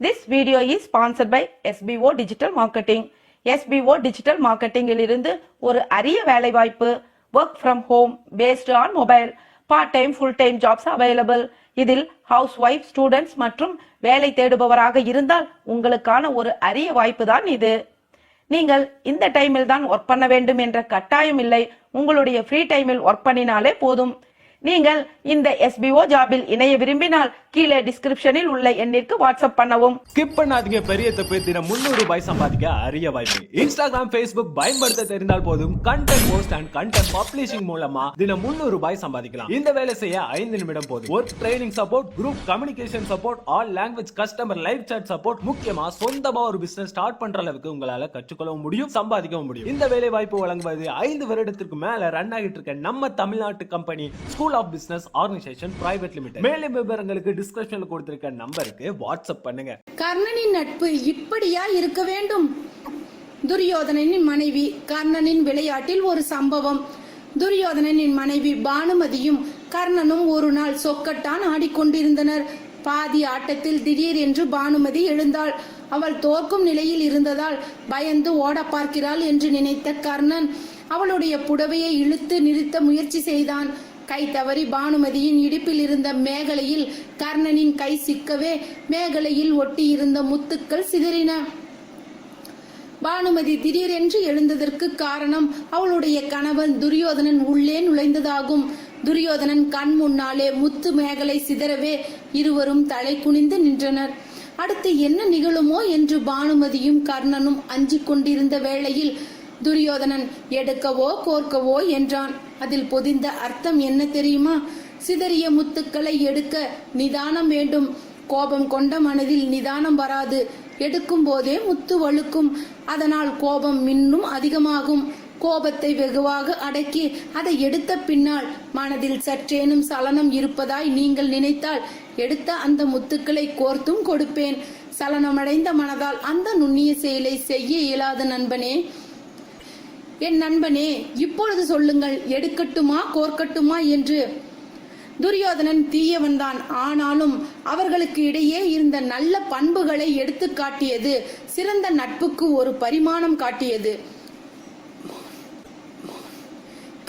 This video is sponsored by SBO Digital Marketing. SBO Digital Marketing இலிருந்து ஒரு அரிய வேலைவாய்ப்பு work from home based on mobile part time full time jobs available. இதில் housewife students மற்றும் வேலை தேடுபவராக இருந்தால் உங்களுக்கான ஒரு அரிய வாய்ப்பு தான் இது. நீங்கள் இந்த டைமில் தான் ஒர்க் பண்ண வேண்டும் என்ற கட்டாயம் இல்லை. உங்களுடைய ஃப்ரீ டைமில் ஒர்க் பண்ணினாலே போதும். நீங்கள் இந்த SBO ஜாபில் இணைய விரும்பினால் கீழே டிஸ்கிரிப்ஷனில் உள்ள எண்ணிற்கு வாட்ஸ்அப் பண்ணவும். ஸ்கிப் பண்ணாதீங்க, பெரிய தப்பு. தினம் 300 ரூபாய் சம்பாதிக்க அரிய வாய்ப்பு. இன்ஸ்டாகிராம், Facebook பயன்படுத்த தெரிந்தால் போதும். Content post and content publishing மூலமா தினம் 300 ரூபாய் சம்பாதிக்கலாம். இந்த வேலை செய்ய 5 நிமிடம் போதும். Work training support, group communication support, all language customer live chat support, முக்கியமா சொந்தமா ஒரு பிசினஸ் ஸ்டார்ட் பண்ற அளவுக்கு உங்களால கற்றுக்கொள்ளவும் முடியும், சம்பாதிக்கவும் முடியும். இந்த வேலை வாய்ப்பு வழங்குவது 5 வருடத்திற்கு மேல ரன் ஆகிட்டு இருக்க நம்ம தமிழ்நாட்டு company school of business organisation private limited. மேலும் விவரங்களுக்கு டிஸ்கிரிப்ஷன்ல கொடுத்திருக்க நம்பருக்கு வாட்ஸ்அப் பண்ணுங்க. கர்ணனின் நட்பு இப்படியா இருக்க வேண்டும்? துரியோதனனின் மனைவி. கர்ணனின் விளையாட்டில் ஒரு சம்பவம். துரியோதனனின் மனைவி பானுமதியும் கர்ணனும் ஒரு நாள் சொக்கட்டான் ஆடிக்கொண்டிருந்தனர். பாதி ஆட்டத்தில் திடீர் என்று பானுமதி எழுந்தாள். அவள் தோற்கும் நிலையில் இருந்ததால் பயந்து ஓட பார்க்கிறாள் என்று நினைத்த கர்ணன் அவளுடைய புடவையை இழுத்து நிறுத்த முயற்சி செய்தான். கை தவறி பானுமதியின் இடுப்பில் இருந்த மேகலையில் கர்ணனின் கை சிக்கவே மேகலையில் ஒட்டி இருந்த முத்துக்கள் சிதறின. பானுமதி திடீரென்று எழுந்ததற்கு காரணம் அவளுடைய கணவன் துரியோதனன் உள்ளே நுழைந்ததாகும். துரியோதனன் கண் முன்னாலே முத்து மேகலை சிதறவே இருவரும் தலை குனிந்து நின்றனர். அடுத்து என்ன நிகழுமோ என்று பானுமதியும் கர்ணனும் அஞ்சிக் கொண்டிருந்த வேளையில் துரியோதனன் எடுக்கவோ கோர்க்கவோ என்றான். அதில் பொதிந்த அர்த்தம் என்ன தெரியுமா? சிதறிய முத்துக்களை எடுக்க நிதானம் வேண்டும். கோபம் கொண்ட மனதில் நிதானம் வராது. எடுக்கும் போதே முத்து வழுக்கும். அதனால் கோபம் இன்னும் அதிகமாகும். கோபத்தை வெகுவாக அடக்கி அதை எடுத்த பின்னால் மனதில் சற்றேனும் சலனம் இருப்பதாய் நீங்கள் நினைத்தால் எடுத்த அந்த முத்துக்களை கோர்த்தும் கொடுப்பேன். சலனமடைந்த மனதால் அந்த நுண்ணிய செயலை செய்ய இயலாத நண்பனே, என் நண்பனே, இப்பொழுது சொல்லுங்கள், எடுக்கட்டுமா கோர்க்கட்டுமா என்று. துரியோதனன் தீயவன்தான். ஆனாலும் அவர்களுக்கு இடையே இருந்த நல்ல பண்புகளை எடுத்து காட்டியது. சிறந்த நட்புக்கு ஒரு பரிமாணம் காட்டியது.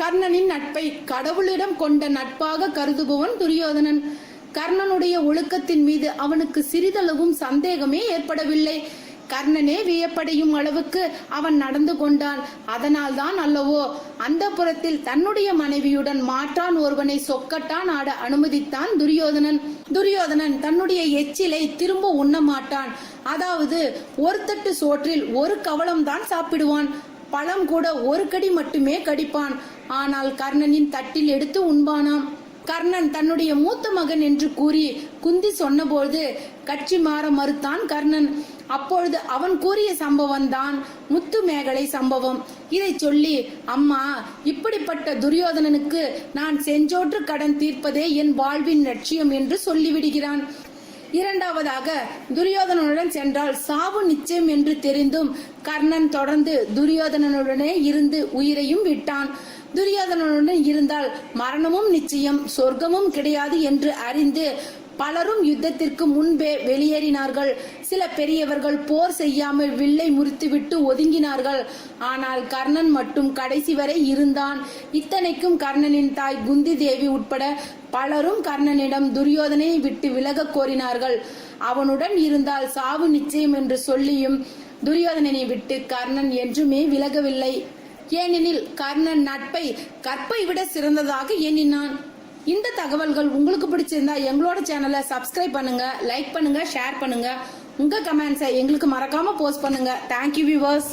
கர்ணனின் நட்பை கடவுளிடம் கொண்ட நட்பாக கருதுபவன் துரியோதனன். கர்ணனுடைய ஒழுக்கத்தின் மீது அவனுக்கு சிறிதளவும் சந்தேகமே ஏற்படவில்லை. கர்ணனே வியப்படையும் அளவுக்கு அவன் நடந்து கொண்டான். அதனால் தான் அல்லவோ அந்த புறத்தில் தன்னுடைய மனைவியுடன் மாற்றான் ஒருவனை சொக்கட்டான் ஆட அனுமதித்தான் துரியோதனன். துரியோதனன் தன்னுடைய எச்சிலை திரும்ப உண்ண மாட்டான். அதாவது ஒரு தட்டு சோற்றில் ஒரு கவளம் தான் சாப்பிடுவான். பழம் கூட ஒரு கடி மட்டுமே கடிப்பான். ஆனால் கர்ணனின் தட்டில் எடுத்து உண்பானாம். கர்ணன் தன்னுடைய மூத்த மகன் என்று கூறி குந்தி சொன்னபோது கட்சி மாற மறுத்தான் கர்ணன். அப்பொழுது அவன் கூறிய சம்பவம் தான் முத்து மேகலை சம்பவம். இதை சொல்லி, அம்மா, இப்படிப்பட்ட துரியோதனனுக்கு நான் செஞ்சோற்று கடன் தீர்ப்பதே என் வாழ்வின் லட்சியம் என்று சொல்லிவிடுகிறான். இரண்டாவதாக, துரியோதனனுடன் சென்றால் சாவு நிச்சயம் என்று தெரிந்தும் கர்ணன் தொடர்ந்து துரியோதனனுடனே இருந்து உயிரையும் விட்டான். துரியோதனனுடன் இருந்தால் மரணமும் நிச்சயம், சொர்க்கமும் கிடையாது என்று அறிந்து பலரும் யுத்தத்திற்கு முன்பே வெளியேறினார்கள். சில பெரியவர்கள் போர் செய்யாமல் வில்லை முறித்துவிட்டு ஒதுங்கினார்கள். ஆனால் கர்ணன் மட்டும் கடைசி வரை இருந்தான். இத்தனைக்கும் கர்ணனின் தாய் குந்தி தேவி உட்பட பலரும் கர்ணனிடம் துரியோதனை விட்டு விலக கோரினார்கள். அவனுடன் இருந்தால் சாவு நிச்சயம் என்று சொல்லியும் துரியோதனனை விட்டு கர்ணன் என்றுமே விலகவில்லை. ஏனெனில் கர்ணன் நட்பை கற்பை விட சிறந்ததாக எண்ணினான். இந்த தகவல்கள் உங்களுக்கு பிடிச்சிருந்தா எங்களோட சேனலை சப்ஸ்கிரைப் பண்ணுங்க, லைக் பண்ணுங்க, ஷேர் பண்ணுங்க. உங்க கமெண்ட்ஸை எங்களுக்கு மறக்காம போஸ்ட் பண்ணுங்க. Thank you viewers.